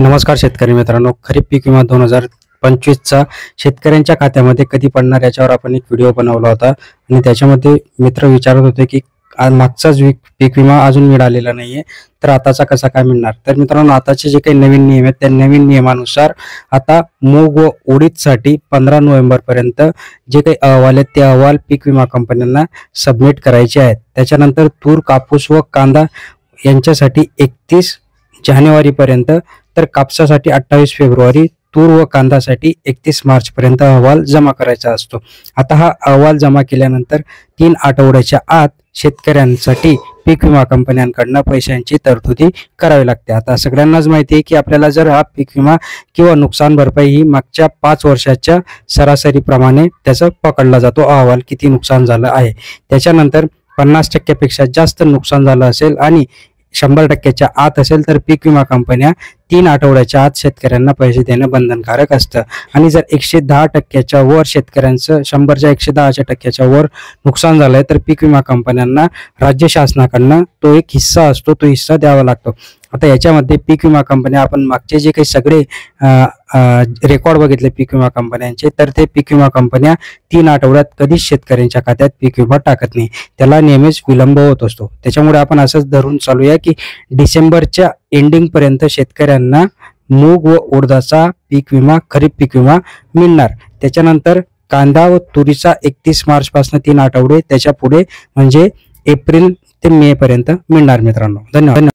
नमस्कार शेतकरी मित्रांनो, खरीप पीक विमा 2025चा शेतकऱ्यांच्या खात्यामध्ये कधी पडणार याच्यावर आपण एक व्हिडिओ बनवला होता आणि त्याच्यामध्ये मित्र विचारत होते की मागचाच पीक विमा अजून मिळालेला नाहीये, तर आताचा कसा काय मिळणार। तर मित्रांनो, आताचे जे काही नवीन नियम आहेत त्या नवीन नियमानुसार आता मूग व उडीदसाठी 15 नोव्हेंबर पर्यंत जे काही अहवाल आहेत ते अहवाल पीक विमा कंपन्यांना सबमिट करायचे आहेत। त्याच्यानंतर तूर, कापूस व कांदा यांच्यासाठी 31 जानेवारी पर्यंत, तर कापसासाठी 28 फेब्रुवारी, तूर व कांदासाठी 31 मार्च पर्यंत अहवाल जमा करायचा असतो। आता हा अहवाल जमा केल्यानंतर 3 आठवड्याच्या आत शेतकऱ्यांसाठी पीक विमा कंपन्यांकडून पैशांची तरतुदी करावी लागते। आता सगळ्यांनाच माहिती आहे की आपल्याला जर हा पीक विमा किंवा नुकसान भरपाई ही मागच्या 5 वर्षाच्या सरासरीप्रमाणे त्याचा पकडला जातो अहवाल, किती नुकसान झालं आहे। त्याच्यानंतर 50% पेक्षा जास्त नुकसान झालं असेल आणि 100%च्या आत असेल तर पीक विमा कंपन्या 3 आठवड्याच्या आत शेतकऱ्यांना पैसे देणं बंधनकारक असतं। आणि जर 110%च्या वर शेतकऱ्यांचं 100च्या 110%च्या वर नुकसान झालंय तर पीक विमा कंपन्यांना राज्य शासनाकडनं तो एक हिस्सा असतो, तो हिस्सा द्यावा लागतो। आता याच्यामध्ये पीक विमा कंपन्या, आपण मागचे जे काही सगळे रेकॉर्ड बघितले पीक विमा कंपन्यांचे, तर ते पीक विमा कंपन्या 3 आठवड्यात कधीच शेतकऱ्यांच्या खात्यात पीक विमा टाकत नाही, त्याला नेहमीच विलंब होत असतो। त्याच्यामुळे आपण असंच धरून चालूया की डिसेंबरच्या एंडिंग पर्यंत शेतकऱ्यांना मूग व उडदाचा पीक विमा, खरीप पीक विमा मिळणार। त्याच्यानंतर कांदा व तुरीचा 31 मार्च पासून 3 आठवडे, त्याच्या पुढे म्हणजे एप्रिल ते मे पर्यंत मिळणार। मित्रांनो, धन्यवाद।